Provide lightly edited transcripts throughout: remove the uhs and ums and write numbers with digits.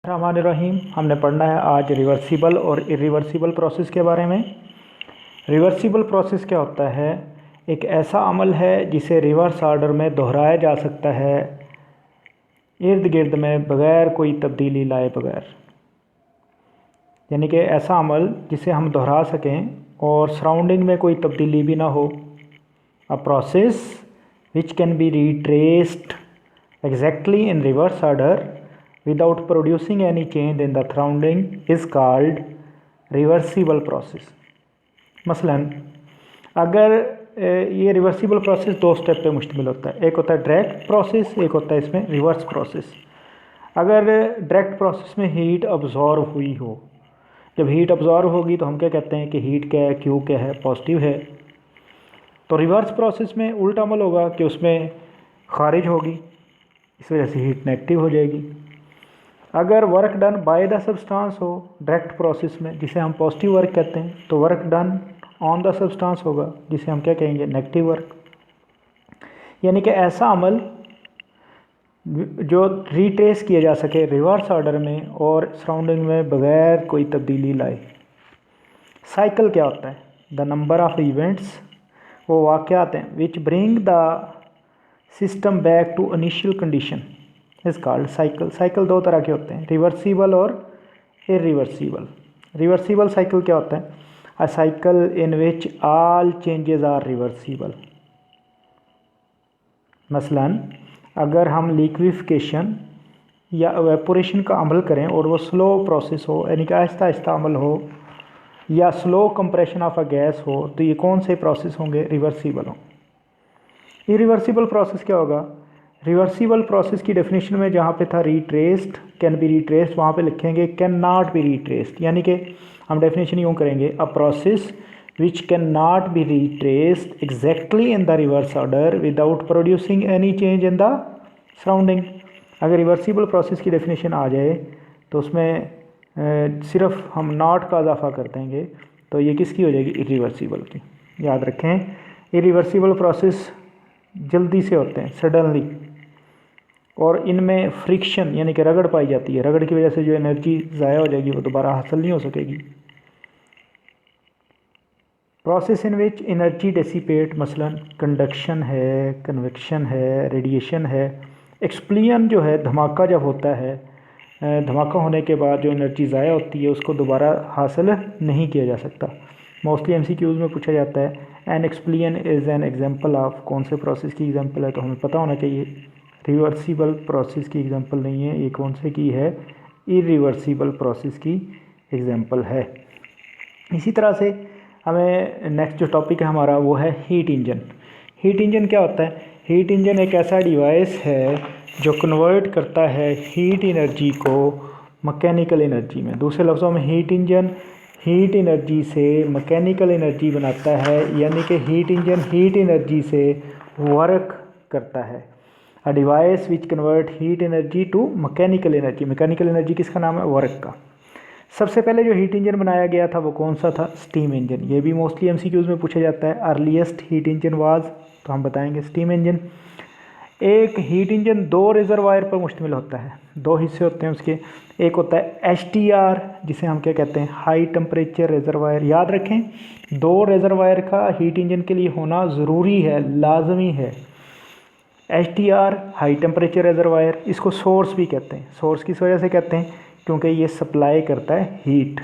रहीम हमने पढ़ना है आज रिवर्सिबल और इरिवर्सिबल प्रोसेस के बारे में। रिवर्सिबल प्रोसेस क्या होता है? एक ऐसा अमल है जिसे रिवर्स ऑर्डर में दोहराया जा सकता है इर्द गिर्द में बग़ैर कोई तब्दीली लाए बगैर, यानी कि ऐसा अमल जिसे हम दोहरा सकें और सराउंडिंग में कोई तब्दीली भी ना हो। A process which can be retraced exactly in reverse order without producing any change in the surrounding is called reversible process। मसलन अगर ये रिवर्सिबल प्रोसेस दो स्टेप पे मुश्तमिल होता है, एक होता है डायरेक्ट प्रोसेस, एक होता है इसमें रिवर्स प्रोसेस। अगर डायरेक्ट प्रोसेस में हीट अब्जॉर्व हुई हो, जब हीट अब्जॉर्व होगी तो हम क्या कहते हैं कि हीट क्या है, क्यू क्या है, पॉजिटिव है। तो रिवर्स प्रोसेस में उल्टा अमल होगा कि उसमें खारिज होगी, इस वजह से हीट नेगेटिव हो जाएगी। अगर work done by the substance हो डायरेक्ट प्रोसेस में, जिसे हम पॉजिटिव वर्क कहते हैं, तो work done on the substance होगा, जिसे हम क्या कहेंगे, नेगेटिव वर्क। यानी कि ऐसा अमल जो रिट्रेस किया जा सके रिवर्स ऑर्डर में और सराउंडिंग में बगैर कोई तब्दीली लाए। साइकिल क्या होता है? द नंबर ऑफ इवेंट्स, वो वाक़यात हैं which bring the system back to initial condition is called cycle. Cycle दो तरह के होते हैं, रिवर्सिबल और इरिवर्सिबल। रिवर्सिबल साइकिल क्या होता है? A cycle in which all changes are reversible. मसलन अगर हम लिक्विफिकेशन या एवेपोरेशन का अमल करें और वो स्लो प्रोसेस हो, यानी कि आहिस्ता आहिस्ता अमल हो, या slow compression of a gas हो, तो ये कौन से प्रोसेस होंगे? रिवर्सिबल हों। इरिवर्सिबल प्रोसेस क्या होगा? रिवर्सिबल प्रोसेस की डेफिनेशन में जहाँ पे था रिट्रेस्ड, कैन बी रिट्रेस्ड, वहाँ पे लिखेंगे कैन नॉट बी रिट्रेस्ड। यानी कि हम डेफिनेशन यूँ करेंगे, a process which can not be retraced exactly in the reverse order without producing any change in the surrounding. अगर रिवर्सिबल प्रोसेस की डेफिनेशन आ जाए तो उसमें सिर्फ हम नॉट का इजाफा कर देंगे, तो ये किसकी हो जाएगी? इरिवर्सिबल की। याद रखें, इरिवर्सिबल प्रोसेस जल्दी से होते हैं, सडनली, और इनमें फ्रिक्शन यानी कि रगड़ पाई जाती है। रगड़ की वजह से जो एनर्जी ज़ाया हो जाएगी वो दोबारा हासिल नहीं हो सकेगी। Process in which energy dissipate, मसलन कंडक्शन है, कन्वेक्शन है, रेडिएशन है। एक्सप्लियन जो है, धमाका जब होता है, धमाका होने के बाद जो एनर्जी ज़ाया होती है उसको दोबारा हासिल नहीं किया जा सकता। मोस्टली MCQs में पूछा जाता है an expansion is an example of, कौन से प्रोसेस की एग्जाम्पल है, तो हमें पता होना चाहिए रिवर्सिबल प्रोसेस की एग्जांपल नहीं है, ये कौन से की है? इरिवर्सिबल प्रोसेस की एग्जांपल है। इसी तरह से हमें नेक्स्ट जो टॉपिक है हमारा वो है हीट इंजन। हीट इंजन क्या होता है? हीट इंजन एक ऐसा डिवाइस है जो कन्वर्ट करता है हीट एनर्जी को मैकेनिकल एनर्जी में। दूसरे लफ्ज़ों में हीट इंजन हीट एनर्जी से मैकेनिकल एनर्जी बनाता है, यानी कि हीट इंजन हीट एनर्जी से वर्क करता है। A device which convert heat energy to mechanical energy. Mechanical energy किसका नाम है? वर्क का। सबसे पहले जो हीट इंजन बनाया गया था वो कौन सा था? Steam engine. ये भी मोस्टली MCQs में पूछा जाता है। अर्लीस्ट हीट इंजन वाज, तो हम बताएंगे स्टीम इंजन। एक हीट इंजन दो रिजर्वायर पर मुश्तमिल होता है, दो हिस्से होते हैं उसके। एक होता है HTR, जिसे हम क्या कहते हैं? High temperature reservoir. याद रखें, दो रिजर्वायर का हीट इंजन के लिए होना ज़रूरी है, लाजमी है। HTR हाई टेम्परेचर रिजर्वायर, इसको सोर्स भी कहते हैं। सोर्स किस वजह से कहते हैं? क्योंकि ये सप्लाई करता है हीट,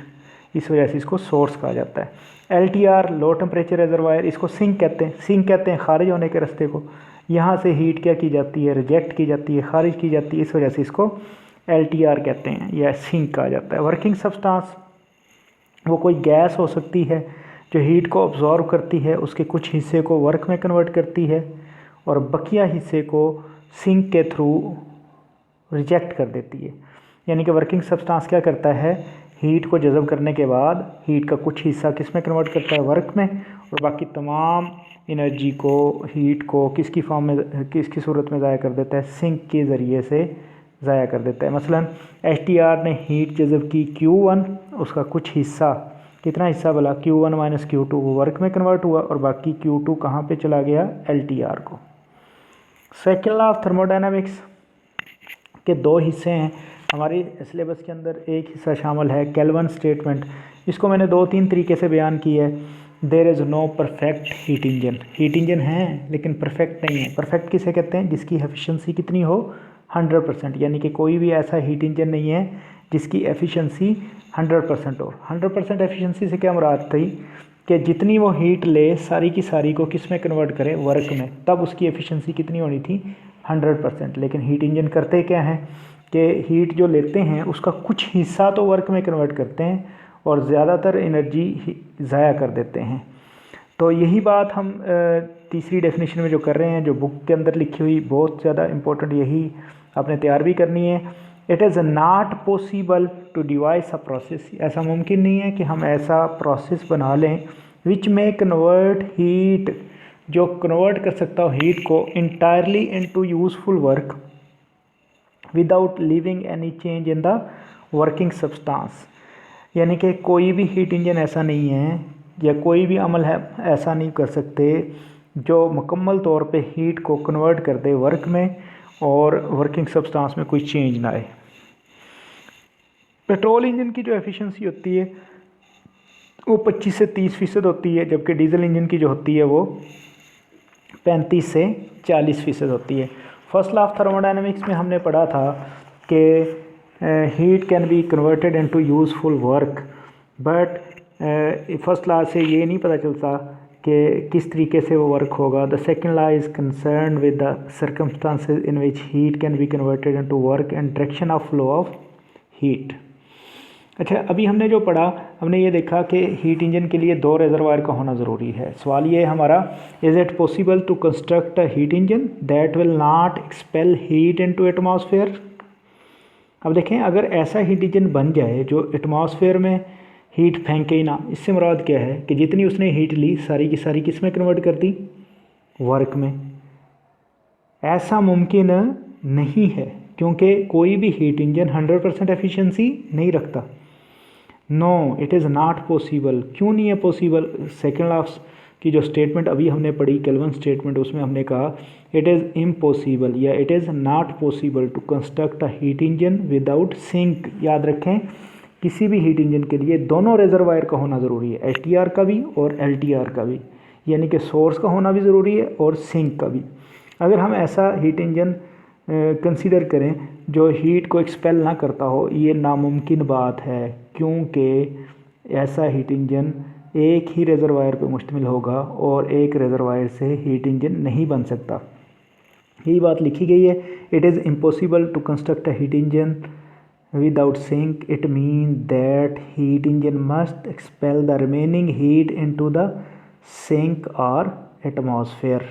इस वजह से इसको सोर्स कहा जाता है। LTR लो टेम्परेचर रिजर्वायर, इसको सिंक कहते हैं। सिंक कहते हैं खारिज होने के रास्ते को, यहाँ से हीट क्या की जाती है? रिजेक्ट की जाती है, खारिज की जाती है, इस वजह से इसको LTR कहते हैं या सिंक कहा जाता है। वर्किंग सब्सटेंस, वो कोई गैस हो सकती है जो हीट को ऑब्जॉर्व करती है, उसके कुछ हिस्से को वर्क में कन्वर्ट करती है और बकिया हिस्से को सिंक के थ्रू रिजेक्ट कर देती है। यानी कि वर्किंग सब्सटेंस क्या करता है? हीट को जज़ब करने के बाद हीट का कुछ हिस्सा किस में कन्वर्ट करता है? वर्क में, और बाकी तमाम एनर्जी को, हीट को किसकी फॉर्म में, किसकी सूरत में ज़ाया कर देता है? सिंक के ज़रिए से ज़ाया कर देता है। मसलन HTR ने हीट जज़ब की Q1, उसका कुछ हिस्सा, कितना हिस्सा बोला? Q1 माइनस Q2, वो वर्क में कन्वर्ट हुआ और बाकी Q2 कहाँ पे चला गया? LTR को। सेकेंड लॉ ऑफ थर्मोडायनामिक्स के दो हिस्से हैं, हमारी सिलेबस के अंदर एक हिस्सा शामिल है केल्विन स्टेटमेंट। इसको मैंने 2-3 तरीके से बयान किया है। There is no perfect heat engine. Heat engine हैं लेकिन परफेक्ट नहीं है। परफेक्ट किसे कहते हैं? जिसकी एफिशिएंसी कितनी हो? 100%। यानी कि कोई भी ऐसा हीट इंजन नहीं है जिसकी एफिशिएंसी 100% हो। 100% एफिशिएंसी से क्या मुराद थी कि जितनी वो हीट ले सारी की सारी को किस में कन्वर्ट करे? वर्क में। तब उसकी एफिशिएंसी कितनी होनी थी? 100%। लेकिन हीट इंजन करते क्या हैं कि हीट जो लेते हैं उसका कुछ हिस्सा तो वर्क में कन्वर्ट करते हैं और ज़्यादातर एनर्जी ज़ाया कर देते हैं। तो यही बात हम तीसरी डेफिनेशन में जो कर रहे हैं, जो बुक के अंदर लिखी हुई बहुत ज़्यादा इम्पोर्टेंट, यही आपने तैयार भी करनी है। It is not possible to devise a process. ऐसा मुमकिन नहीं है कि हम ऐसा प्रोसेस बना लें विच में कन्वर्ट हीट, जो कन्वर्ट कर सकता हो हीट को entirely into useful work without leaving any change in the working substance. यानी कि कोई भी हीट इंजन ऐसा नहीं है या कोई भी अमल है ऐसा नहीं कर सकते जो मुकम्मल तौर पे हीट को कन्वर्ट कर दे वर्क में और वर्किंग सब्सटेंस में कोई चेंज ना आए। पेट्रोल इंजन की जो एफिशिएंसी होती है वो 25 से 30% होती है, जबकि डीजल इंजन की जो होती है वो 35 से 40% होती है। फर्स्ट लॉ ऑफ थर्मोडायनेमिक्स में हमने पढ़ा था कि heat can be converted into useful work, but first law से ये नहीं पता चलता कि किस तरीके से वो वर्क होगा। The second law is concern with the circumstances in which heat can be converted into work and direction of flow of heat. अच्छा, अभी हमने जो पढ़ा, हमने ये देखा कि हीट इंजन के लिए 2 रेजरवायर का होना ज़रूरी है। सवाल ये है हमारा, is it possible to construct a heat engine that will not expel heat into atmosphere. अब देखें, अगर ऐसा हीट इंजन बन जाए जो एटमॉस्फेयर में हीट फेंके ही ना, इससे मुराद क्या है कि जितनी उसने हीट ली सारी की सारी किस में कन्वर्ट कर दी? वर्क में। ऐसा मुमकिन नहीं है क्योंकि कोई भी हीट इंजन 100% एफिशिएंसी नहीं रखता। No, it is not possible. क्यों नहीं है पॉसिबल? सेकेंड लॉ की जो स्टेटमेंट अभी हमने पढ़ी केल्विन स्टेटमेंट, उसमें हमने कहा इट इज़ इम्पॉसिबल या it is not possible to construct a heat engine without sink. याद रखें, किसी भी हीट इंजन के लिए दोनों रेजरवायर का होना ज़रूरी है, एसटीआर का भी और एलटीआर का भी, यानी कि सोर्स का होना भी ज़रूरी है और सिंक का भी। अगर हम ऐसा हीट इंजन कंसीडर करें जो हीट को एक्सपेल ना करता हो, ये नामुमकिन बात है क्योंकि ऐसा हीट इंजन एक ही रेजरवायर पर मुश्तमिल होगा और एक रेजरवायर से हीट इंजन नहीं बन सकता। यही बात लिखी गई है, it is impossible to construct a heat engine without sink. It means that heat engine must expel the remaining heat into the sink or atmosphere.